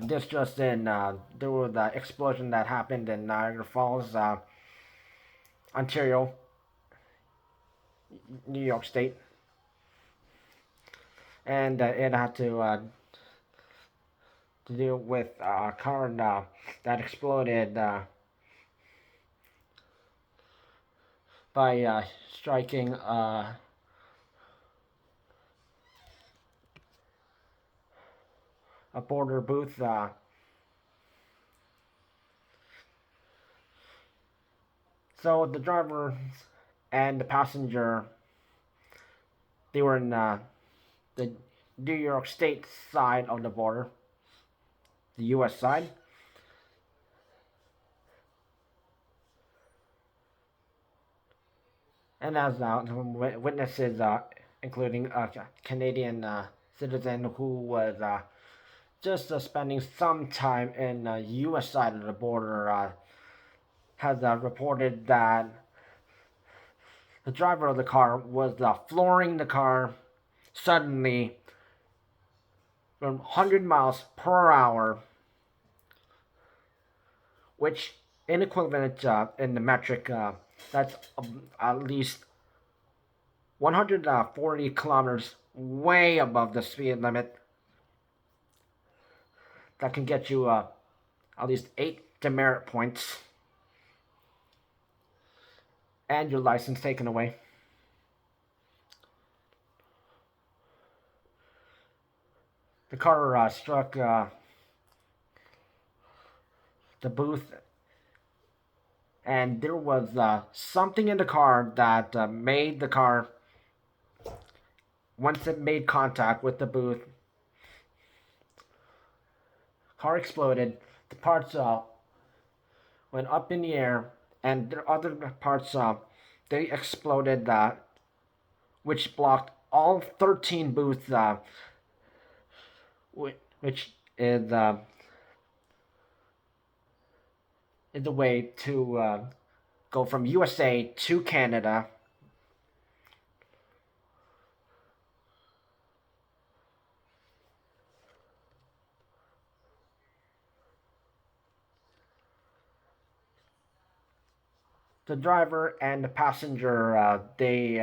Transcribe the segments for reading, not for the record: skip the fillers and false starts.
This just in, there was the explosion that happened in Niagara Falls, Ontario, New York State, and it had to deal with a car that exploded by striking a border booth. So the driver and the passenger, they were in the New York State side of the border, the U.S. side. And as witnesses, including a Canadian citizen who was just spending some time in the U.S. side of the border, has reported that the driver of the car was flooring the car suddenly from 100 miles per hour, which in equivalent in the metric, that's at least 140 kilometers way above the speed limit. That can get you at least 8 demerit points and your license taken away. The car struck the booth, and there was something in the car that made the car, once it made contact with the booth, car exploded. The parts went up in the air, and the other parts they exploded, which blocked all 13 booths, which is the way to go from USA to Canada. The driver and the passenger, they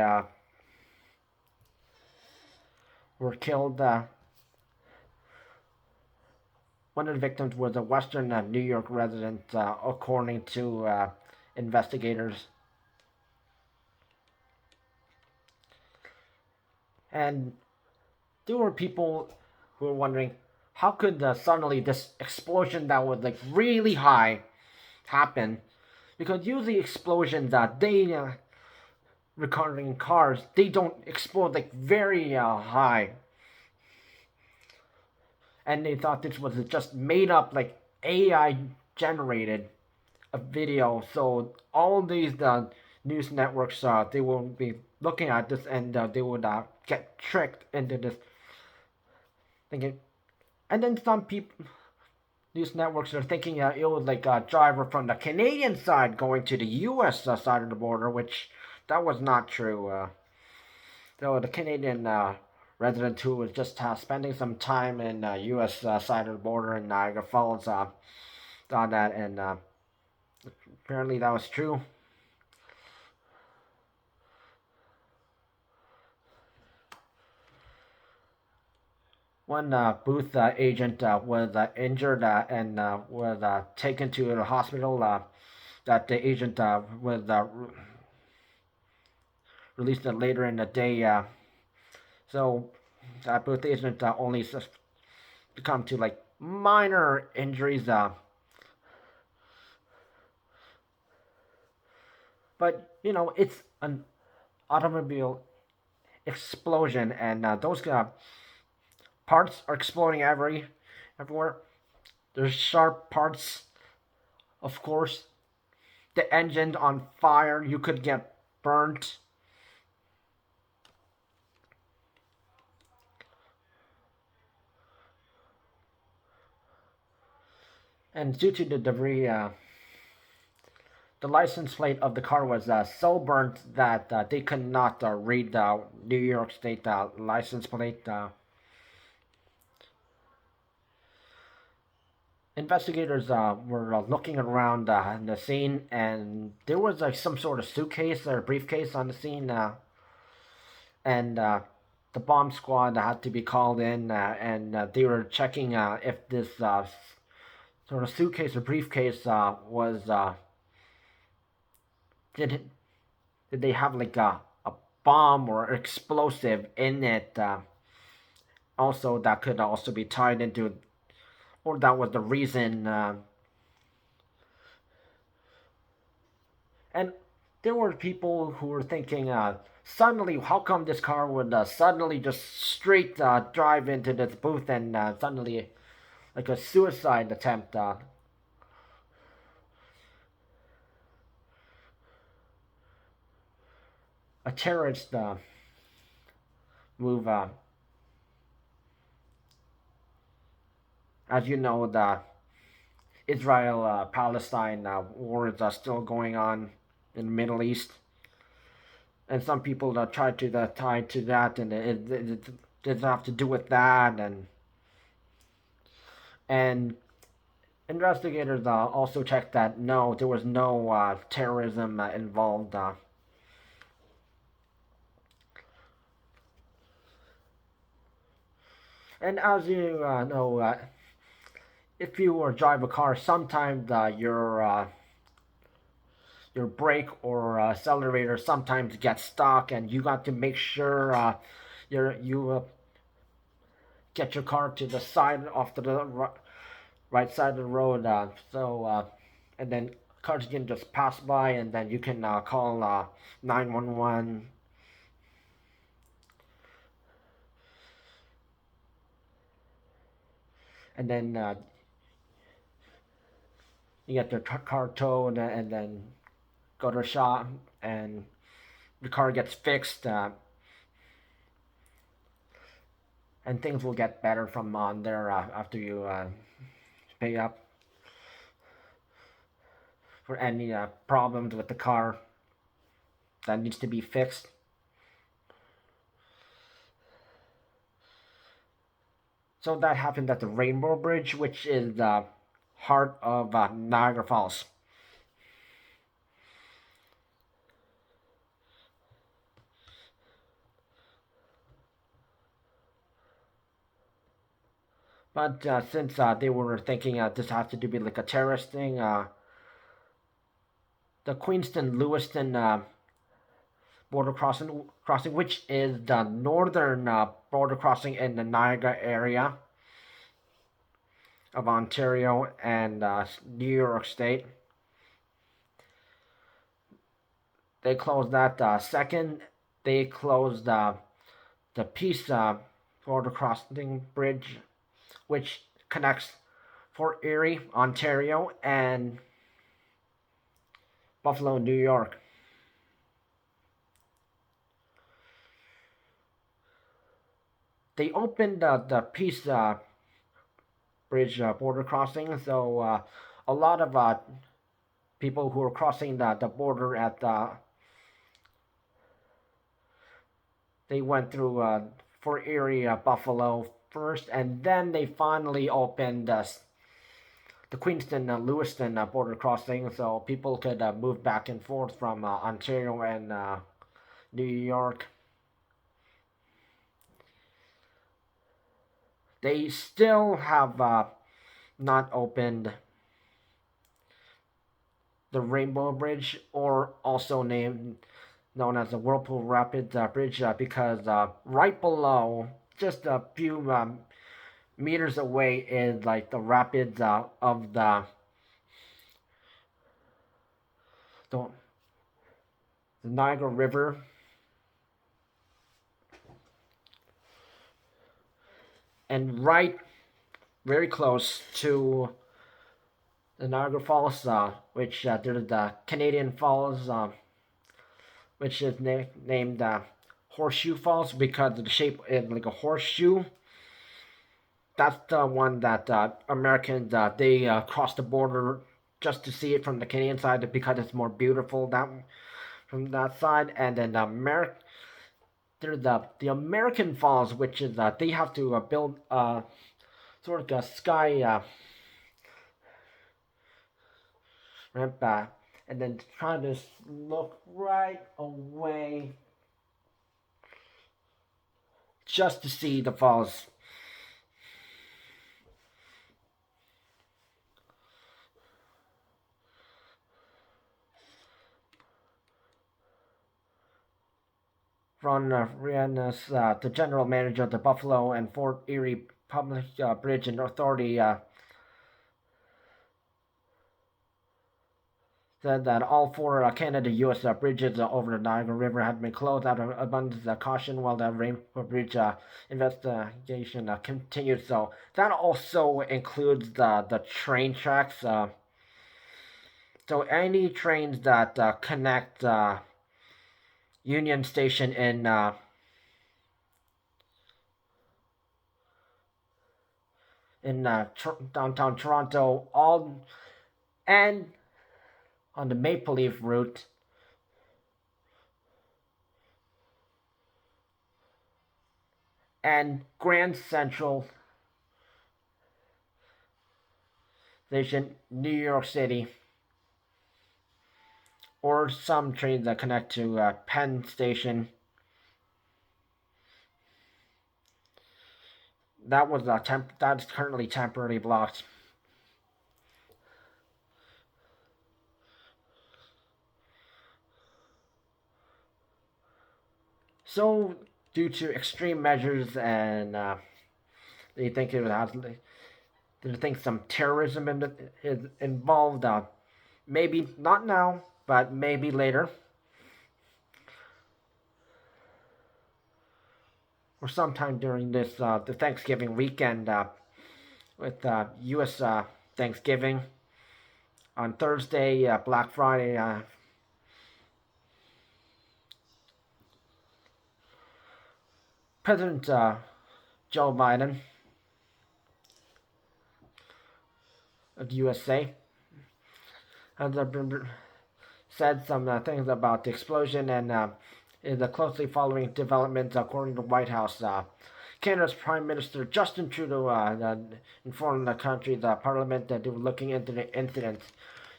were killed. One of the victims was a Western New York resident, according to investigators. And there were people who were wondering, how could suddenly this explosion that was like really high happen? Because usually explosions they regarding cars, they don't explode like very high. And they thought this was just made up, like AI generated a video. So all these news networks, they will be looking at this, and they would get tricked into this thinking. And then some people, news networks are thinking it was like a driver from the Canadian side going to the U.S. Side of the border, which that was not true. So the Canadian resident who was just spending some time in U.S. Side of the border in Niagara Falls saw that, and apparently that was true. One booth agent was injured and was taken to the hospital. That the agent was released later in the day. So that booth agent only succumbed to like minor injuries. But you know, it's an automobile explosion, and those parts are exploding everywhere. There's sharp parts, of course. The engine on fire, you could get burnt. And due to the debris, the license plate of the car was so burnt that they could not read the New York State license plate. investigators were looking around in the scene, and there was like some sort of suitcase or briefcase on the scene, and the bomb squad had to be called in, and they were checking if this sort of suitcase or briefcase was did did they have like a bomb or explosive in it. Also, that could also be tied into, or that was the reason. And there were people who were thinking, suddenly, how come this car would suddenly just straight drive into this booth and suddenly, like a suicide attempt, a terrorist move. As you know, the Israel-Palestine war is still going on in the Middle East, and some people try to tie to that, and it doesn't have to do with that, and investigators also checked that no, there was no terrorism involved. And as you know, if you drive a car, sometimes your brake or accelerator sometimes gets stuck, and you got to make sure you get your car to the side off to the right side of the road. And then cars can just pass by, and then you can call 911. And then you get your car towed, and then go to a shop, and the car gets fixed, and things will get better from on there after you pay up for any problems with the car that needs to be fixed. So that happened at the Rainbow Bridge, which is the heart of Niagara Falls. But since they were thinking this has to be like a terrorist thing, the Queenston-Lewiston border crossing, which is the northern border crossing in the Niagara area of Ontario and New York State. They closed that. Second, they closed the Peace border crossing bridge, which connects Fort Erie, Ontario, and Buffalo, New York. They opened the Peace Bridge border crossing, so a lot of people who are crossing the border at they went through Fort Erie, Buffalo first, and then they finally opened the Queenston-Lewiston border crossing, so people could move back and forth from Ontario and New York. They still have not opened the Rainbow Bridge, or also known as the Whirlpool Rapids Bridge, because right below, just a few meters away, is like the rapids of the Niagara River. And right, very close to the Niagara Falls, which there's the Canadian Falls, which is named Horseshoe Falls because the shape is like a horseshoe. That's the one that Americans they cross the border just to see it from the Canadian side because it's more beautiful that from that side. And then there's the American Falls, which is they have to build sort of a Went back, and then trying to look right away just to see the falls. Ron Rianas, the general manager of the Buffalo and Fort Erie Public Bridge and Authority, said that all four Canada-U.S. Bridges over the Niagara River had been closed out of abundance of caution while the Rainbow Bridge investigation continued. So that also includes the train tracks. So any trains that connect Union Station in downtown Toronto, all and on the Maple Leaf route, and Grand Central Station, New York City, or some trains that connect to Penn Station. That's currently temporarily blocked. So, due to extreme measures and they think it has, they think some terrorism is involved. Maybe not now, but maybe later, or sometime during this the Thanksgiving weekend with U.S. Thanksgiving on Thursday, Black Friday. President Joe Biden of the USA has said some things about the explosion and is closely following developments according to the White House. Canada's Prime Minister Justin Trudeau informed the country's parliament that they were looking into the incident.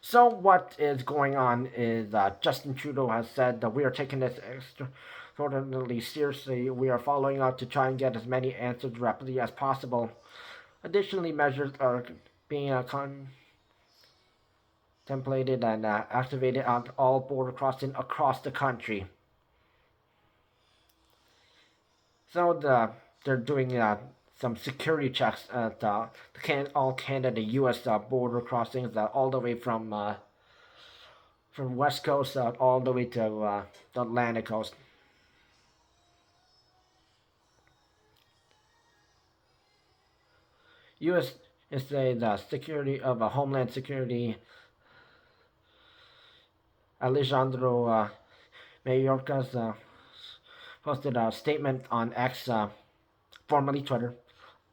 So what is going on is Justin Trudeau has said that we are taking this extraordinarily seriously. We are following up to try and get as many answers rapidly as possible. Additionally, measures are being contemplated and activated on all border crossings across the country. So they're doing some security checks at all Canada-U.S. Border crossings, all the way from West Coast all the way to the Atlantic coast. U.S. is the Security of Homeland Security Alejandro Mayorkas posted a statement on X, formerly Twitter,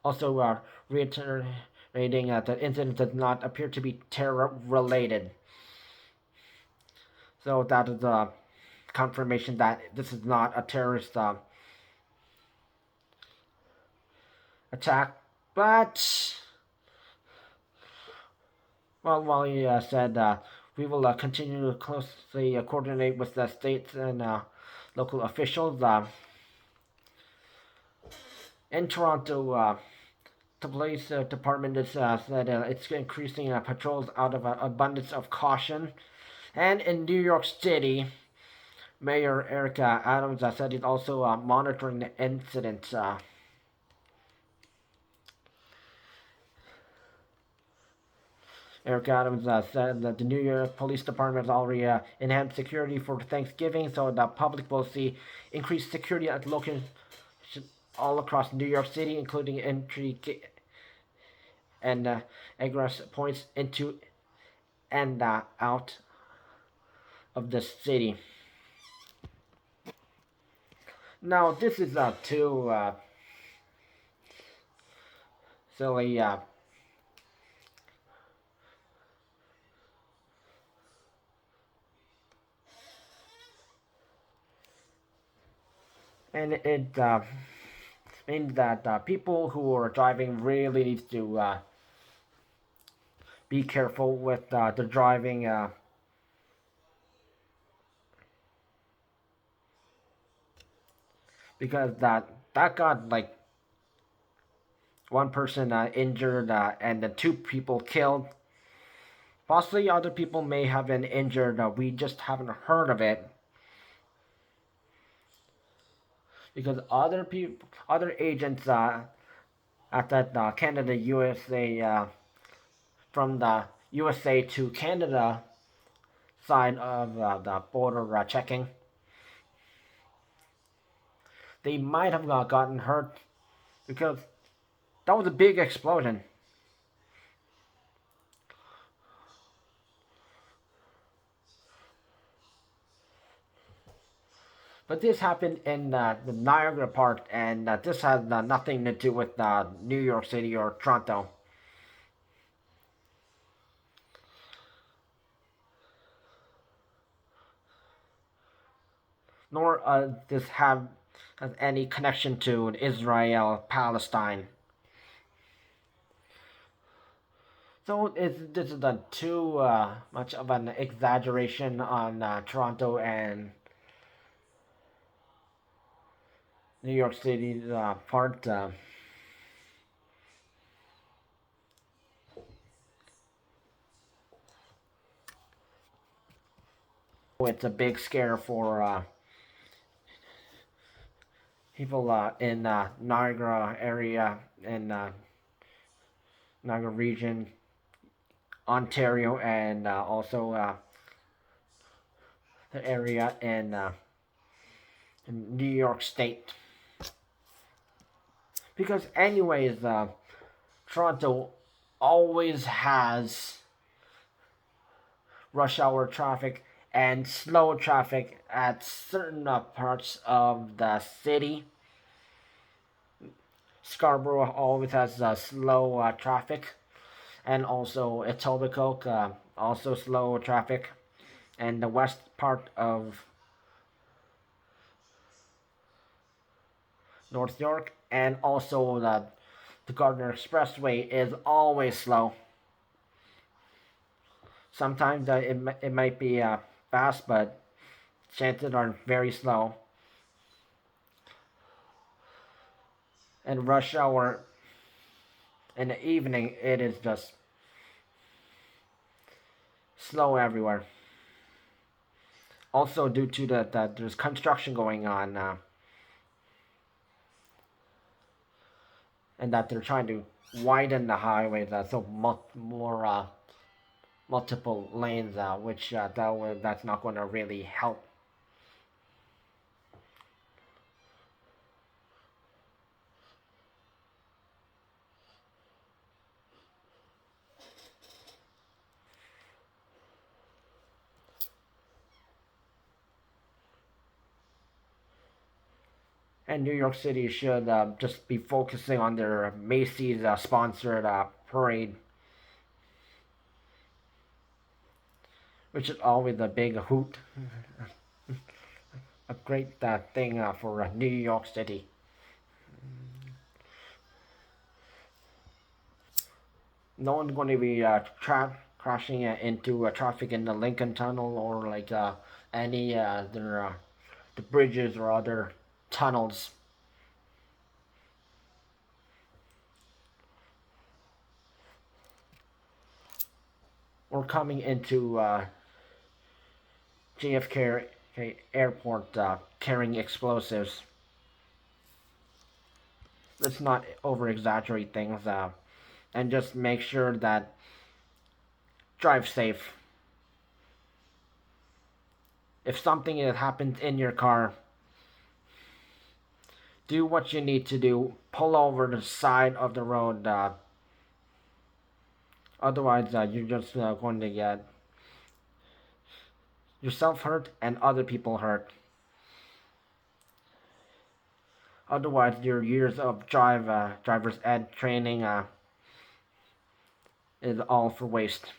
also reiterating that the incident does not appear to be terror-related. So that is a confirmation that this is not a terrorist attack. But, well, while he said we will continue to closely coordinate with the states and local officials. In Toronto, the police department has said it's increasing patrols out of an abundance of caution. And in New York City, Mayor Eric Adams said he's also monitoring the incident. Eric Adams said that the New York Police Department has already enhanced security for Thanksgiving, so the public will see increased security at locations all across New York City, including entry and egress points into and out of the city. Now, this is too silly. And it means that people who are driving really need to be careful with the driving. Because that got like one person injured and the two people killed. Possibly other people may have been injured. We just haven't heard of it because other agents at that Canada USA from the USA to Canada side of the border checking, they might have gotten hurt because that was a big explosion. But this happened in the Niagara part, and this has nothing to do with New York City or Toronto. Nor this has any connection to Israel, Palestine. So this is too much of an exaggeration on Toronto and New York City's part. It's a big scare for people in Niagara area and Niagara region, Ontario, and also the area in New York State. Because anyways, Toronto always has rush hour traffic and slow traffic at certain parts of the city. Scarborough always has slow traffic, and also Etobicoke also slow traffic, and the west part of North York, and also the Gardner Expressway is always slow. Sometimes it might be fast, but chances are very slow. And rush hour in the evening, it is just slow everywhere. Also, due to that there's construction going on, and that they're trying to widen the highways, so more multiple lanes, which that's not going to really help. And New York City should just be focusing on their Macy's sponsored parade, which is always a big hoot, a great thing for New York City. No one's going to be crashing into traffic in the Lincoln Tunnel or like any the bridges or other tunnels. Or coming into JFK Airport carrying explosives. Let's not over exaggerate things and just make sure that drive safe. If something happens in your car, do what you need to do. Pull over the side of the road. Otherwise, you're just going to get yourself hurt and other people hurt. Otherwise, your years of driver's ed training is all for waste.